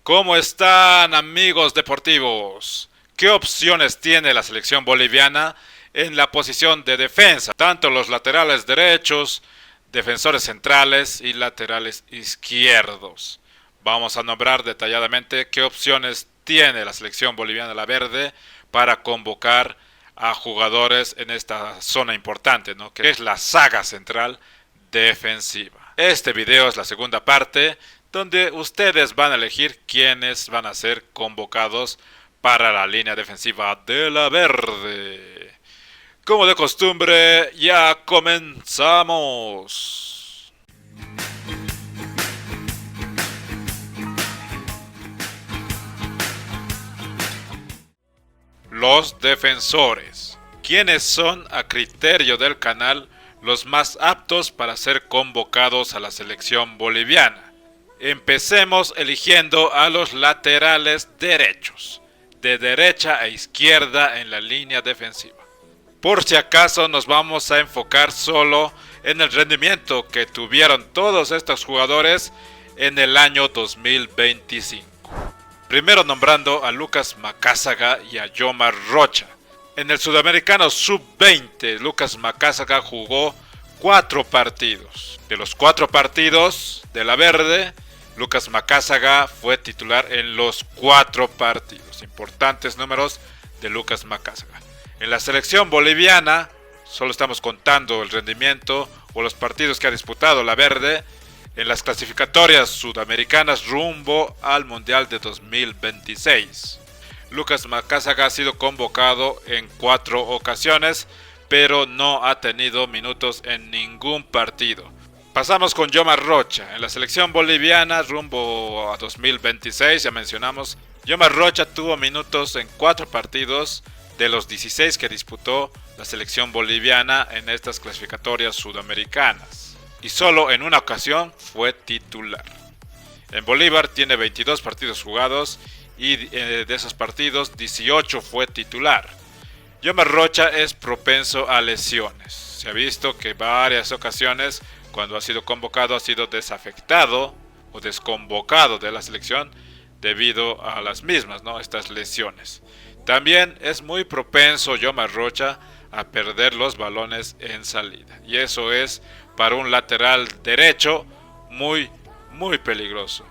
¿Cómo están, amigos deportivos? ¿Qué opciones tiene la selección boliviana en la posición de defensa? Tanto los laterales derechos, defensores centrales y laterales izquierdos. Vamos a nombrar detalladamente qué opciones tiene la selección boliviana la verde para convocar a jugadores en esta zona importante, ¿no? Que es la saga central defensiva. Este video es la segunda parte donde ustedes van a elegir quiénes van a ser convocados para la línea defensiva de la verde. Como de costumbre, ya comenzamos. Los defensores. ¿Quiénes son, a criterio del canal, los más aptos para ser convocados a la selección boliviana? Empecemos eligiendo a los laterales derechos, de derecha a izquierda en la línea defensiva. Por si acaso nos vamos a enfocar solo en el rendimiento que tuvieron todos estos jugadores en el año 2025. Primero nombrando a Lucas Macázaga y a Yomar Rocha. En el Sudamericano Sub-20, Lucas Macázaga jugó 4 partidos. De los 4 partidos de la verde, Lucas Macázaga fue titular en los 4 partidos. Importantes números de Lucas Macázaga. En la selección boliviana, solo estamos contando el rendimiento o los partidos que ha disputado la verde en las clasificatorias sudamericanas rumbo al Mundial de 2026. Lucas Macázaga ha sido convocado en 4 ocasiones, pero no ha tenido minutos en ningún partido. Pasamos con Yomar Rocha. En la selección boliviana rumbo a 2026, ya mencionamos, Yomar Rocha tuvo minutos en 4 partidos de los 16 que disputó la selección boliviana en estas clasificatorias sudamericanas. Y solo en una ocasión fue titular. En Bolívar tiene 22 partidos jugados y de esos partidos 18 fue titular. Yomar Rocha es propenso a lesiones. Se ha visto que varias ocasiones cuando ha sido convocado ha sido desafectado o desconvocado de la selección debido a las mismas, ¿no? Estas lesiones. También es muy propenso Yomar Rocha a perder los balones en salida. Y eso es para un lateral derecho muy peligroso.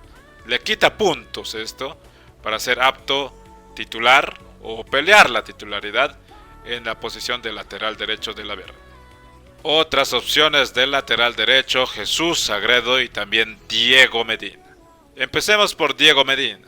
Le quita puntos esto para ser apto titular o pelear la titularidad en la posición de lateral derecho de la verde. Otras opciones del lateral derecho, Jesús Sagredo y también Diego Medina. Empecemos por Diego Medina.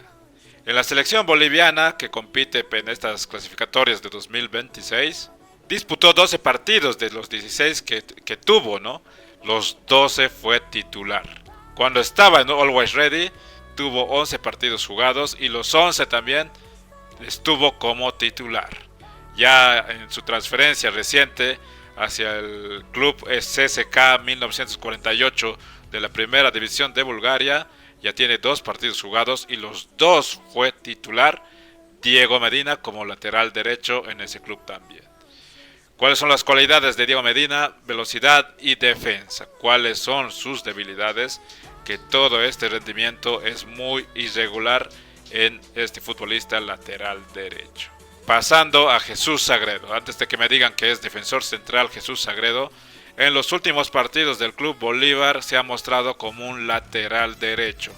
En la selección boliviana que compite en estas clasificatorias de 2026, disputó 12 partidos de los 16 que tuvo, ¿no? Los 12 fue titular. Cuando estaba en Always Ready, tuvo 11 partidos jugados y los 11 también estuvo como titular. Ya en su transferencia reciente hacia el club CSKA 1948 de la primera división de Bulgaria, ya tiene 2 partidos jugados y los 2 fue titular. Diego Medina como lateral derecho en ese club también. ¿Cuáles son las cualidades de Diego Medina? Velocidad y defensa. ¿Cuáles son sus debilidades? Que todo este rendimiento es muy irregular en este futbolista lateral derecho. Pasando a Jesús Sagredo. Antes de que me digan que es defensor central Jesús Sagredo, en los últimos partidos del Club Bolívar se ha mostrado como un lateral derecho.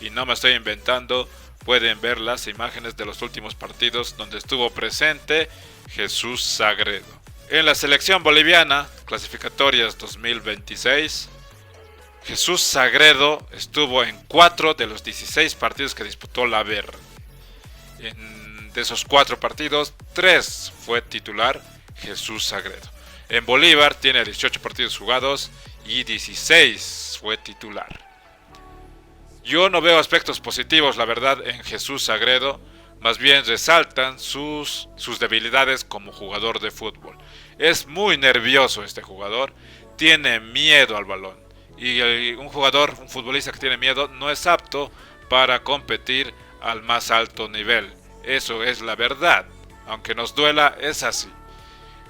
Y no me estoy inventando, pueden ver las imágenes de los últimos partidos donde estuvo presente Jesús Sagredo. En la selección boliviana, clasificatorias 2026, Jesús Sagredo estuvo en 4 de los 16 partidos que disputó la verde. De esos 4 partidos, 3 fue titular Jesús Sagredo. En Bolívar tiene 18 partidos jugados y 16 fue titular. Yo no veo aspectos positivos, la verdad, en Jesús Sagredo. Más bien resaltan sus debilidades como jugador de fútbol. Es muy nervioso este jugador, tiene miedo al balón. Y un futbolista que tiene miedo no es apto para competir al más alto nivel. Eso es la verdad. Aunque nos duela, es así.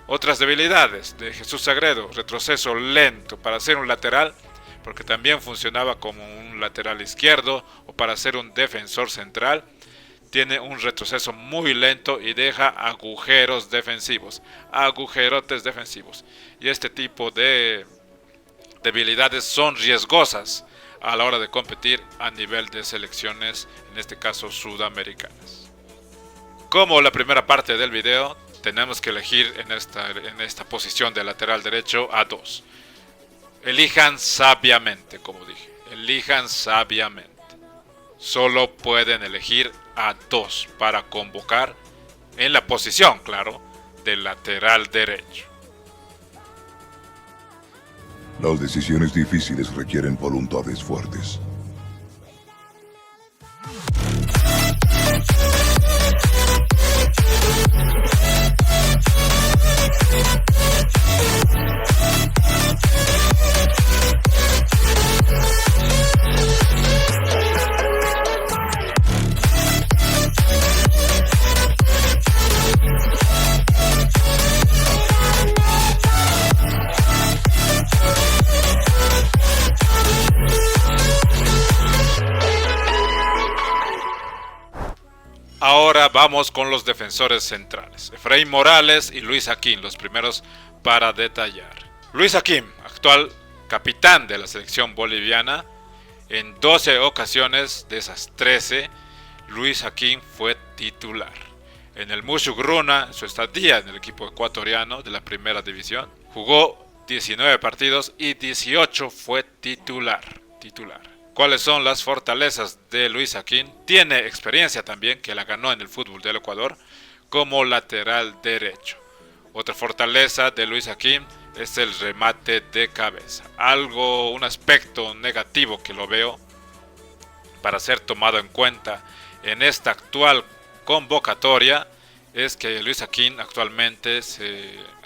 Otras debilidades de Jesús Sagredo: retroceso lento para ser un lateral. porque también funcionaba como un lateral izquierdo o para ser un defensor central. Tiene un retroceso muy lento y deja agujeros defensivos, agujerotes defensivos. Y este tipo de debilidades son riesgosas a la hora de competir a nivel de selecciones, en este caso sudamericanas. Como la primera parte del video, tenemos que elegir en esta posición de lateral derecho a dos. Elijan sabiamente, como dije, elijan sabiamente. Solo pueden elegir a dos para convocar en la posición, claro, del lateral derecho. Las decisiones difíciles requieren voluntades fuertes. Ahora vamos con los defensores centrales, Efraín Morales y Luis Aquín, los primeros para detallar. Luis Aquín, actual capitán de la selección boliviana, en 12 ocasiones de esas 13, Luis Aquín fue titular. En el Mushugruna, en su estadía en el equipo ecuatoriano de la primera división, jugó 19 partidos y 18 fue titular. ¿Cuáles son las fortalezas de Luis Aquín? Tiene experiencia también, que la ganó en el fútbol del Ecuador, como lateral derecho. Otra fortaleza de Luis Aquín es el remate de cabeza. Un aspecto negativo que lo veo para ser tomado en cuenta en esta actual convocatoria es que Luis Aquín actualmente,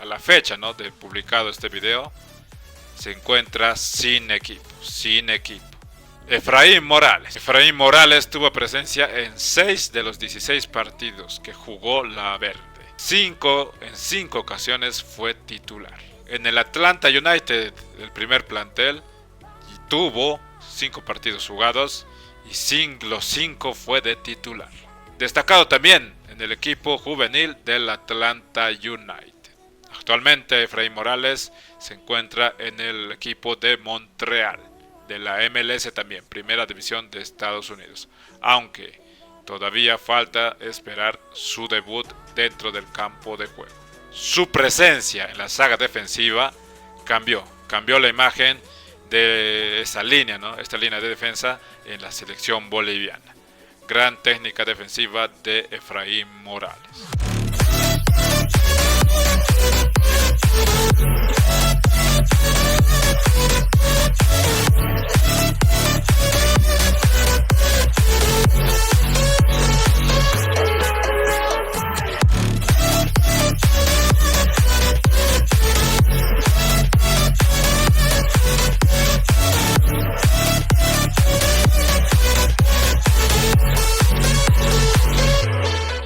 a la fecha, ¿no?, de publicado este video, se encuentra sin equipo. Efraín Morales tuvo presencia en 6 de los 16 partidos que jugó la Verde. En 5 ocasiones fue titular. En el Atlanta United, el primer plantel, tuvo 5 partidos jugados y los 5 fue de titular. Destacado también en el equipo juvenil del Atlanta United. Actualmente Efraín Morales se encuentra en el equipo de Montreal, de la MLS también, primera división de Estados Unidos, aunque todavía falta esperar su debut dentro del campo de juego. Su presencia en la saga defensiva cambió la imagen de esta línea, ¿no?, esta línea de defensa en la selección boliviana. Gran técnica defensiva de Efraín Morales.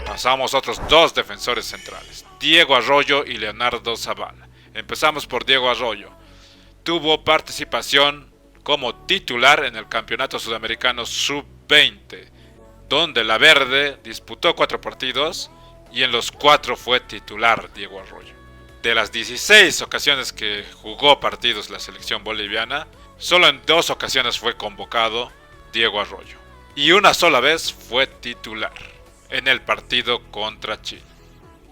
Pasamos a otros dos defensores centrales, Diego Arroyo y Leonardo Zavala. Empezamos por Diego Arroyo. Tuvo participación como titular en el Campeonato Sudamericano Sub-20, donde la Verde disputó 4 partidos y en los 4 fue titular Diego Arroyo. De las 16 ocasiones que jugó partidos la selección boliviana, solo en 2 ocasiones fue convocado Diego Arroyo y una sola vez fue titular, en el partido contra Chile.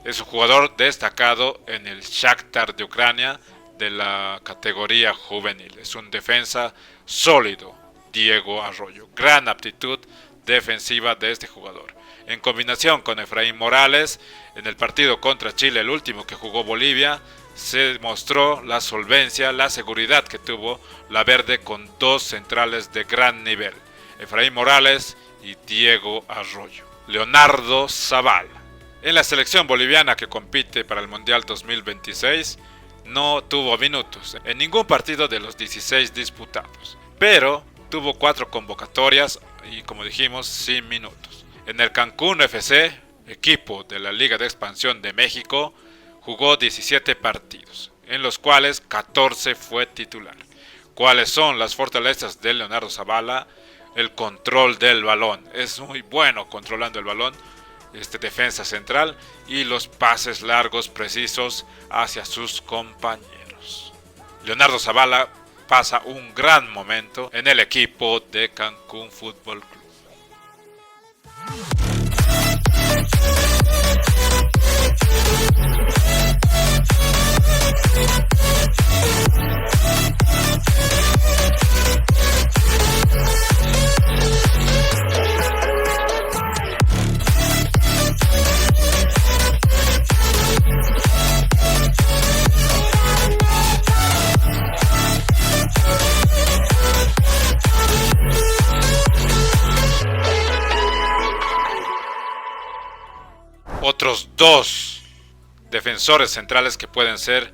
Es un jugador destacado en el Shakhtar de Ucrania de la categoría juvenil. Es un defensa sólido, Diego Arroyo. Gran aptitud defensiva de este jugador. En combinación con Efraín Morales, en el partido contra Chile, el último que jugó Bolivia, se mostró la solvencia, la seguridad que tuvo la Verde con 2 centrales de gran nivel, Efraín Morales y Diego Arroyo. Leonardo Zavala. En la selección boliviana que compite para el Mundial 2026 no tuvo minutos en ningún partido de los 16 disputados, pero tuvo 4 convocatorias y, como dijimos, sin minutos. En el Cancún FC, equipo de la Liga de Expansión de México, jugó 17 partidos, en los cuales 14 fue titular. ¿Cuáles son las fortalezas de Leonardo Zabala? El control del balón. Es muy bueno controlando el balón. Defensa central y los pases largos precisos hacia sus compañeros. Leonardo Zabala pasa un gran momento en el equipo de Cancún Fútbol Club. Otros dos defensores centrales que pueden ser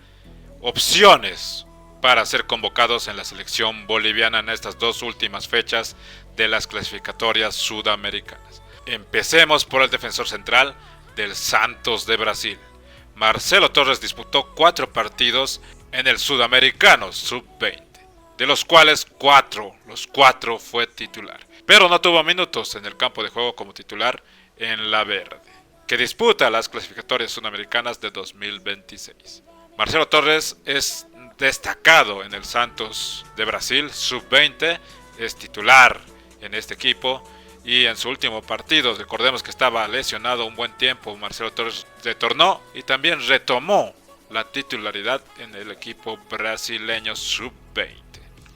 opciones para ser convocados en la selección boliviana en estas dos últimas fechas de las clasificatorias sudamericanas. Empecemos por el defensor central del Santos de Brasil. Marcelo Torres disputó 4 partidos en el Sudamericano Sub-20, de los cuales los 4 fue titular, pero no tuvo minutos en el campo de juego como titular en la verde, que disputa las clasificatorias sudamericanas de 2026. Marcelo Torres es destacado en el Santos de Brasil Sub-20, es titular en este equipo y en su último partido, recordemos que estaba lesionado un buen tiempo, Marcelo Torres retornó y también retomó la titularidad en el equipo brasileño Sub-20.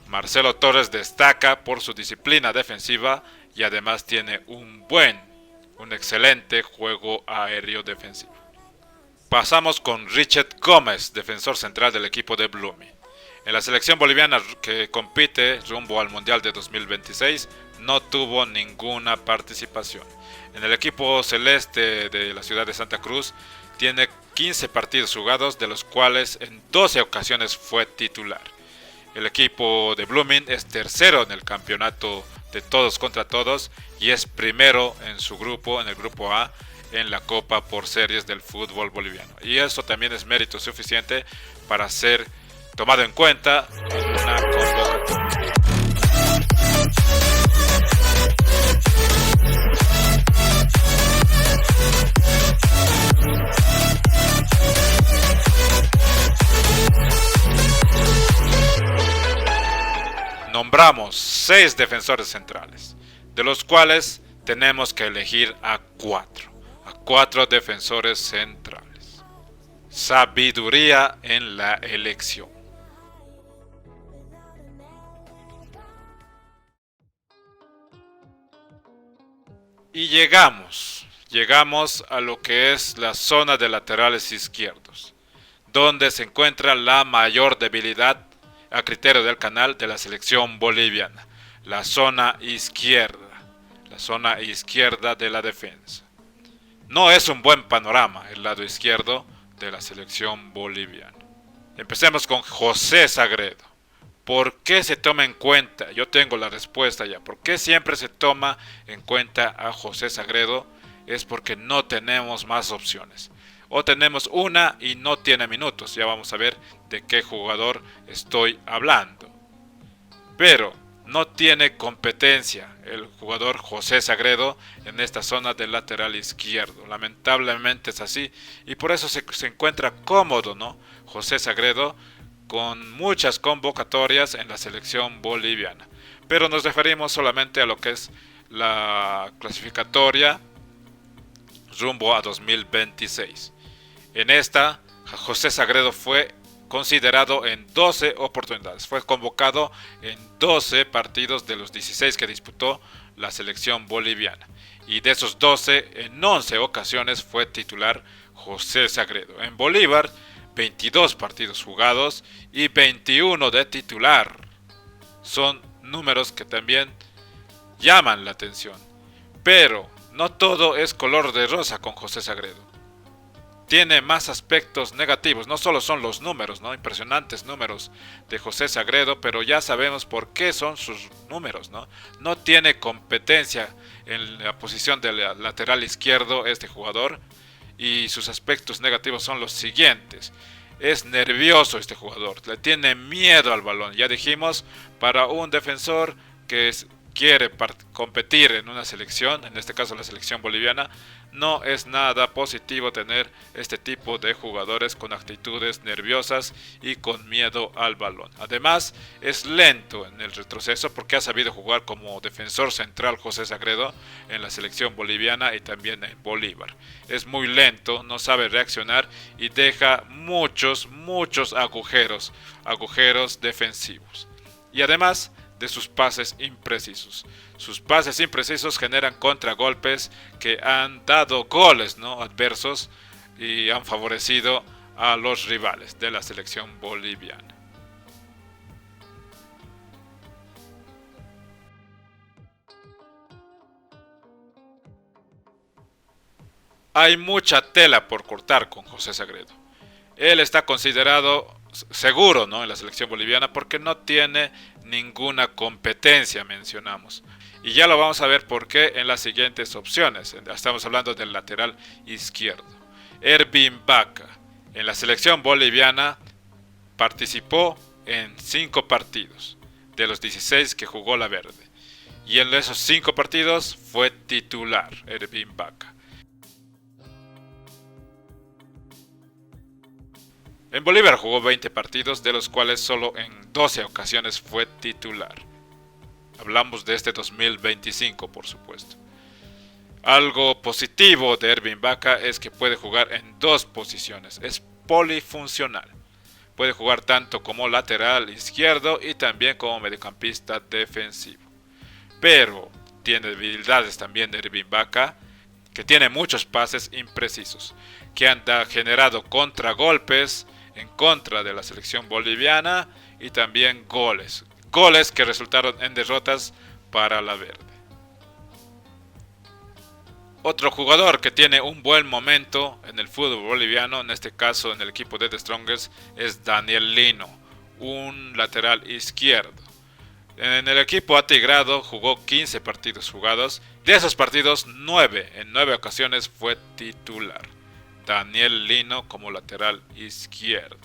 Marcelo Torres destaca por su disciplina defensiva y además tiene un excelente juego aéreo defensivo. Pasamos con Richard Gómez, defensor central del equipo de Blooming. En la selección boliviana que compite rumbo al Mundial de 2026 no tuvo ninguna participación. En el equipo celeste de la ciudad de Santa Cruz tiene 15 partidos jugados, de los cuales en 12 ocasiones fue titular. El equipo de Blooming es tercero en el campeonato de todos contra todos y es primero en su grupo, en el grupo A, en la Copa por Series del fútbol boliviano. Y eso también es mérito suficiente para ser tomado en cuenta en una convocatoria. Nombramos 6 defensores centrales, de los cuales tenemos que elegir a 4 defensores centrales. Sabiduría en la elección. Y llegamos a lo que es la zona de laterales izquierdos, donde se encuentra la mayor debilidad a criterio del canal de la selección boliviana, la zona izquierda de la defensa. No es un buen panorama el lado izquierdo de la selección boliviana. Empecemos con José Sagredo. ¿Por qué se toma en cuenta? Yo tengo la respuesta ya. ¿Por qué siempre se toma en cuenta a José Sagredo? Es porque no tenemos más opciones. O tenemos una y no tiene minutos. Ya vamos a ver de qué jugador estoy hablando. Pero no tiene competencia el jugador José Sagredo en esta zona del lateral izquierdo. Lamentablemente es así. Y por eso se encuentra cómodo, ¿no? José Sagredo con muchas convocatorias en la selección boliviana. Pero nos referimos solamente a lo que es la clasificatoria rumbo a 2026. En esta, José Sagredo fue considerado en 12 oportunidades. Fue convocado en 12 partidos de los 16 que disputó la selección boliviana. Y de esos 12, en 11 ocasiones fue titular José Sagredo. En Bolívar, 22 partidos jugados y 21 de titular. Son números que también llaman la atención. Pero no todo es color de rosa con José Sagredo. Tiene más aspectos negativos, no solo son los números, ¿no? Impresionantes números de José Sagredo, pero ya sabemos por qué son sus números, ¿no? No tiene competencia en la posición del lateral izquierdo este jugador, y sus aspectos negativos son los siguientes. Es nervioso este jugador, le tiene miedo al balón. Ya dijimos, para un defensor que quiere competir en una selección, en este caso la selección boliviana, no es nada positivo tener este tipo de jugadores con actitudes nerviosas y con miedo al balón. Además, es lento en el retroceso porque ha sabido jugar como defensor central José Sagredo en la selección boliviana y también en Bolívar. Es muy lento, no sabe reaccionar y deja muchos agujeros defensivos. Y además de sus pases imprecisos. Sus pases imprecisos generan contragolpes que han dado goles, ¿no?, adversos y han favorecido a los rivales de la selección boliviana. Hay mucha tela por cortar con José Sagredo. Él está considerado seguro, ¿no?, en la selección boliviana porque no tiene ninguna competencia, mencionamos. Y ya lo vamos a ver por qué en las siguientes opciones. Estamos hablando del lateral izquierdo. Ervin Vaca. En la selección boliviana participó en 5 partidos de los 16 que jugó la verde. Y en esos 5 partidos fue titular Ervin Vaca. En Bolívar jugó 20 partidos, de los cuales solo en 12 ocasiones fue titular. Hablamos de este 2025, por supuesto. Algo positivo de Ervin Vaca es que puede jugar en 2 posiciones. Es polifuncional. Puede jugar tanto como lateral izquierdo y también como mediocampista defensivo. Pero tiene debilidades también de Ervin Vaca, que tiene muchos pases imprecisos, que han generado contragolpes en contra de la selección boliviana y también goles que resultaron en derrotas para la verde. Otro jugador que tiene un buen momento en el fútbol boliviano, en este caso en el equipo de The Strongest, es Daniel Lino, un lateral izquierdo. En el equipo atigrado jugó 15 partidos jugados, de esos partidos 9, en 9 ocasiones fue titular. Daniel Lino como lateral izquierdo.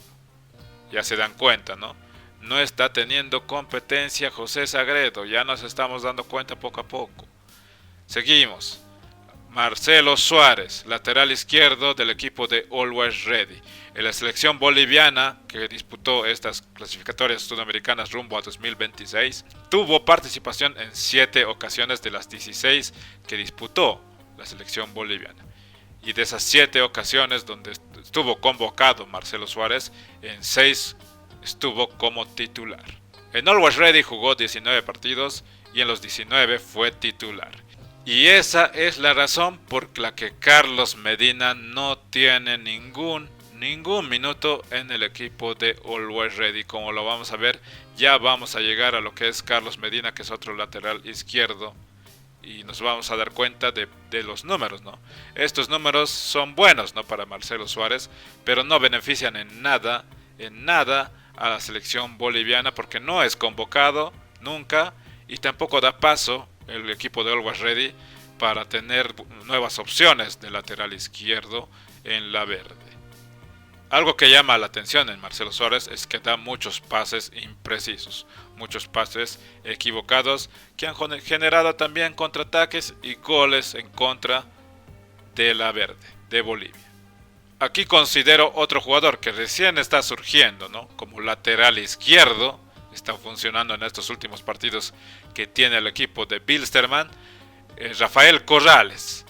Ya se dan cuenta, ¿no? No está teniendo competencia José Sagredo, ya nos estamos dando cuenta poco a poco. Seguimos. Marcelo Suárez, lateral izquierdo del equipo de Always Ready. En la selección boliviana, que disputó estas clasificatorias sudamericanas rumbo a 2026, tuvo participación en 7 ocasiones de las 16 que disputó la selección boliviana. Y de esas 7 ocasiones donde estuvo convocado Marcelo Suárez, en 6 estuvo como titular. En Always Ready jugó 19 partidos y en los 19 fue titular. Y esa es la razón por la que Carlos Medina no tiene ningún minuto en el equipo de Always Ready. Como lo vamos a ver, ya vamos a llegar a lo que es Carlos Medina, que es otro lateral izquierdo. Y nos vamos a dar cuenta de los números, ¿no? Estos números son buenos, ¿no?, para Marcelo Suárez, pero no benefician en nada a la selección boliviana porque no es convocado nunca y tampoco da paso el equipo de Always Ready para tener nuevas opciones de lateral izquierdo en la verde. Algo que llama la atención en Marcelo Suárez es que da muchos pases imprecisos, muchos pases equivocados que han generado también contraataques y goles en contra de la verde, de Bolivia. Aquí considero otro jugador que recién está surgiendo, ¿no?, como lateral izquierdo, está funcionando en estos últimos partidos que tiene el equipo de Bilsterman, Rafael Corrales.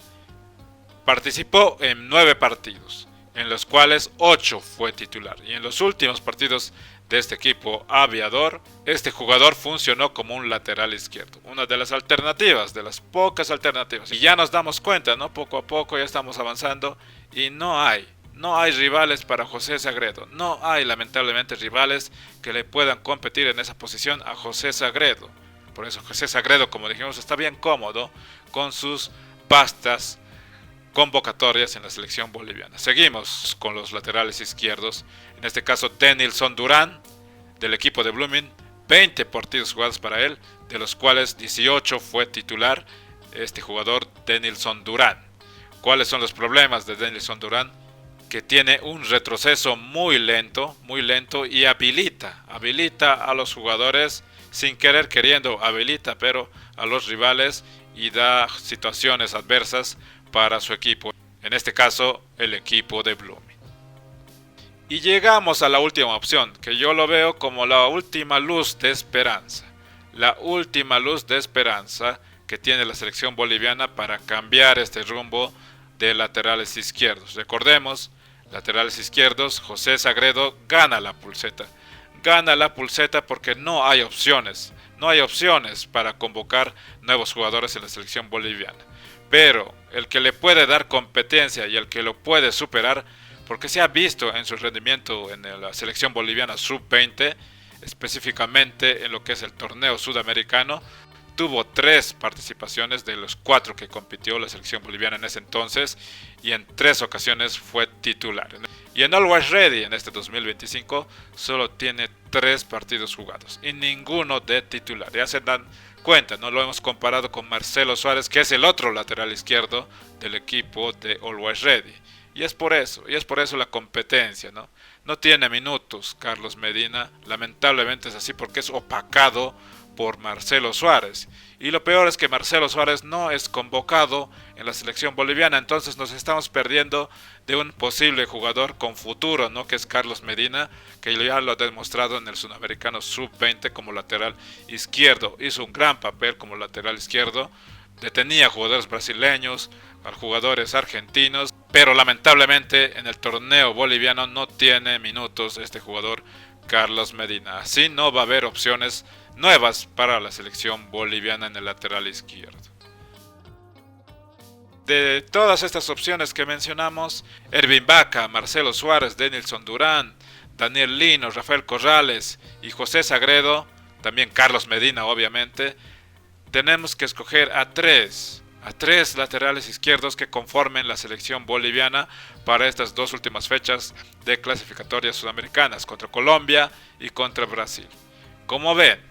Participó en 9 partidos, en los cuales 8 fue titular. Y en los últimos partidos de este equipo aviador, este jugador funcionó como un lateral izquierdo. Una de las alternativas, de las pocas alternativas. Y ya nos damos cuenta, ¿no? Poco a poco ya estamos avanzando y no hay rivales para José Sagredo. No hay lamentablemente rivales que le puedan competir en esa posición a José Sagredo. Por eso José Sagredo, como dijimos, está bien cómodo con sus vastas convocatorias en la selección boliviana. Seguimos con los laterales izquierdos. En este caso, Denilson Durán, del equipo de Blooming. 20 partidos jugados para él, de los cuales 18 fue titular este jugador, Denilson Durán. ¿Cuáles son los problemas de Denilson Durán? que tiene un retroceso muy lento y habilita a los jugadores sin querer queriendo, pero a los rivales y da situaciones adversas para su equipo, en este caso el equipo de Blooming. Y llegamos a la última opción, que yo lo veo como la última luz de esperanza. La última luz de esperanza que tiene la selección boliviana para cambiar este rumbo de laterales izquierdos. Recordemos, laterales izquierdos, José Sagredo gana la pulseta. Gana la pulseta porque no hay opciones. No hay opciones para convocar nuevos jugadores en la selección boliviana. Pero el que le puede dar competencia y el que lo puede superar, porque se ha visto en su rendimiento en la selección boliviana sub-20, específicamente en lo que es el torneo sudamericano, tuvo 3 participaciones de los 4 que compitió la selección boliviana en ese entonces y en 3 ocasiones fue titular. Y en Always Ready en este 2025 solo tiene 3 partidos jugados y ninguno de titular. Ya se dan cuenta, no lo hemos comparado con Marcelo Suárez, que es el otro lateral izquierdo del equipo de Always Ready. Y es por eso la competencia, ¿no? No tiene minutos Carlos Medina, lamentablemente es así porque es opacado por Marcelo Suárez. Y lo peor es que Marcelo Suárez no es convocado en la selección boliviana, entonces nos estamos perdiendo de un posible jugador con futuro, ¿no? Que es Carlos Medina, que ya lo ha demostrado en el Sudamericano Sub-20 como lateral izquierdo. Hizo un gran papel como lateral izquierdo, detenía jugadores brasileños, a jugadores argentinos, pero lamentablemente en el torneo boliviano no tiene minutos este jugador Carlos Medina. Así no va a haber opciones nuevas para la selección boliviana en el lateral izquierdo. De todas estas opciones que mencionamos, Ervin Vaca, Marcelo Suárez, Denilson Durán, Daniel Lino, Rafael Corrales y José Sagredo, también Carlos Medina obviamente, tenemos que escoger a tres laterales izquierdos que conformen la selección boliviana para estas 2 últimas fechas de clasificatorias sudamericanas, contra Colombia y contra Brasil. Como ven,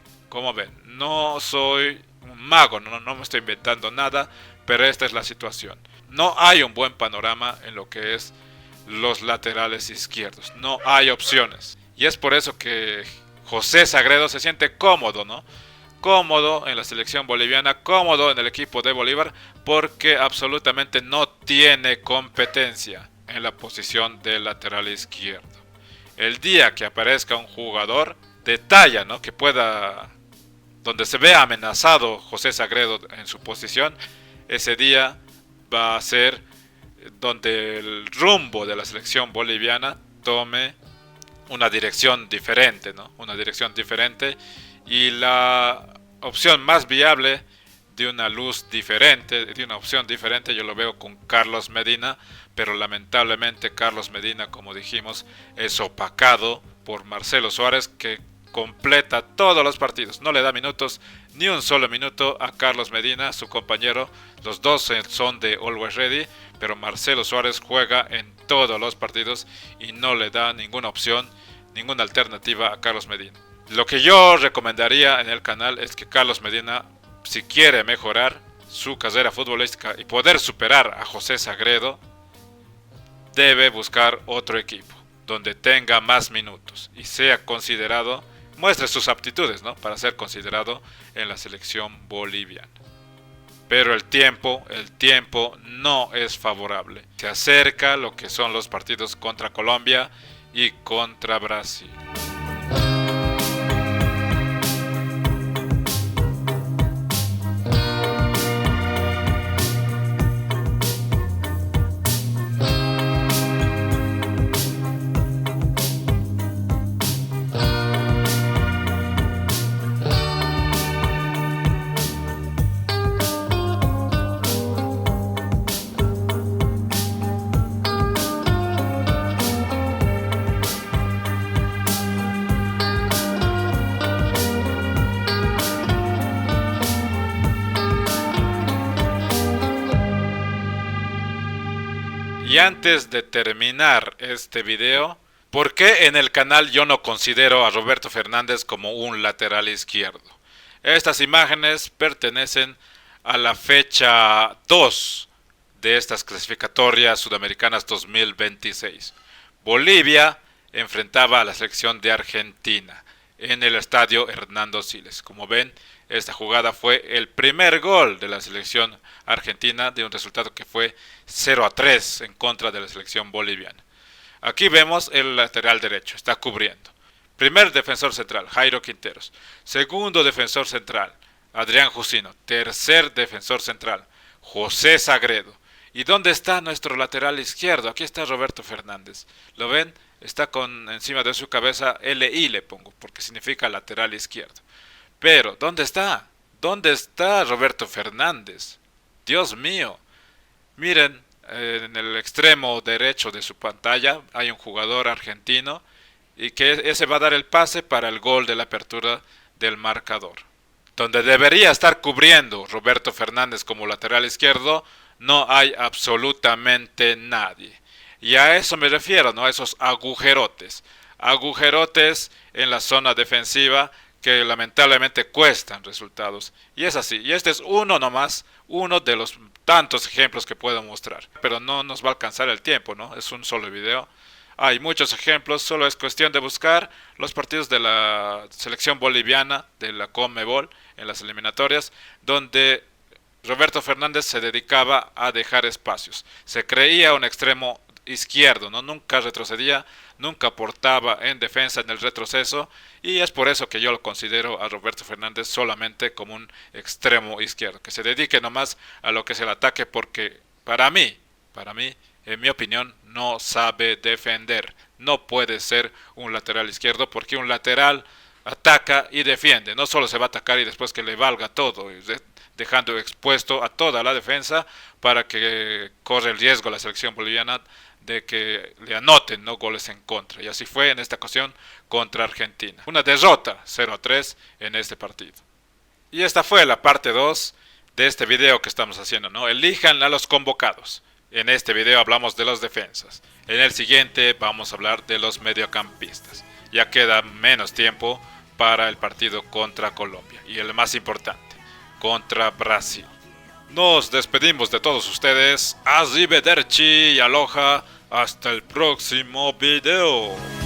no soy un mago, no me estoy inventando nada, pero esta es la situación. No hay un buen panorama en lo que es los laterales izquierdos, no hay opciones. Y es por eso que José Sagredo se siente cómodo, ¿no? Cómodo en la selección boliviana, cómodo en el equipo de Bolívar, porque absolutamente no tiene competencia en la posición de lateral izquierdo. El día que aparezca un jugador de talla, ¿no? Que pueda, donde se vea amenazado José Sagredo en su posición, ese día va a ser donde el rumbo de la selección boliviana tome una dirección diferente, ¿no? Una dirección diferente, y la opción más viable de una luz diferente, de una opción diferente, yo lo veo con Carlos Medina, pero lamentablemente Carlos Medina, como dijimos, es opacado por Marcelo Suárez, que completa todos los partidos, no le da minutos, ni un solo minuto a Carlos Medina, su compañero. Los dos son de Always Ready, pero Marcelo Suárez juega en todos los partidos y no le da ninguna opción, ninguna alternativa a Carlos Medina. Lo que yo recomendaría en el canal es que Carlos Medina, si quiere mejorar su carrera futbolística y poder superar a José Sagredo, debe buscar otro equipo donde tenga más minutos y sea considerado, muestre sus aptitudes, ¿no? Para ser considerado en la selección boliviana. Pero el tiempo no es favorable. Se acerca lo que son los partidos contra Colombia y contra Brasil. Y antes de terminar este video, ¿por qué en el canal yo no considero a Roberto Fernández como un lateral izquierdo? Estas imágenes pertenecen a la fecha 2 de estas clasificatorias sudamericanas 2026. Bolivia enfrentaba a la selección de Argentina en el estadio Hernando Siles. Como ven, esta jugada fue el primer gol de la selección argentina, de un resultado que fue 0-3 en contra de la selección boliviana. Aquí vemos el lateral derecho, está cubriendo. Primer defensor central, Jairo Quinteros. Segundo defensor central, Adrián Jusino. Tercer defensor central, José Sagredo. ¿Y dónde está nuestro lateral izquierdo? Aquí está Roberto Fernández. ¿Lo ven? Está con encima de su cabeza LI, le pongo, porque significa lateral izquierdo. Pero, ¿dónde está? ¿Dónde está Roberto Fernández? Dios mío. Miren, en el extremo derecho de su pantalla hay un jugador argentino y que ese va a dar el pase para el gol de la apertura del marcador. Donde debería estar cubriendo Roberto Fernández como lateral izquierdo, no hay absolutamente nadie. Y a eso me refiero, ¿no? A esos agujerotes. Agujerotes en la zona defensiva que lamentablemente cuestan resultados. Y es así. Y este es uno nomás, uno de los tantos ejemplos que puedo mostrar. Pero no nos va a alcanzar el tiempo, ¿no? Es un solo video. Hay muchos ejemplos, solo es cuestión de buscar los partidos de la selección boliviana, de la Conmebol, en las eliminatorias, donde Roberto Fernández se dedicaba a dejar espacios. Se creía un extremo izquierdo, ¿no? Nunca retrocedía, nunca aportaba en defensa en el retroceso, y es por eso que yo lo considero a Roberto Fernández solamente como un extremo izquierdo, que se dedique nomás a lo que es el ataque, porque para mí, en mi opinión, no sabe defender. No puede ser un lateral izquierdo, porque un lateral ataca y defiende, no solo se va a atacar y después que le valga todo, dejando expuesto a toda la defensa para que corre el riesgo la selección boliviana de que le anoten, ¿no?, goles en contra. Y así fue en esta ocasión contra Argentina. Una derrota 0-3 en este partido. Y esta fue la parte 2 de este video que estamos haciendo, ¿no? Elijan a los convocados. En este video hablamos de los defensas. En el siguiente vamos a hablar de los mediocampistas. Ya queda menos tiempo para el partido contra Colombia. Y el más importante, contra Brasil. Nos despedimos de todos ustedes. Arrivederci y aloha. Hasta el próximo video.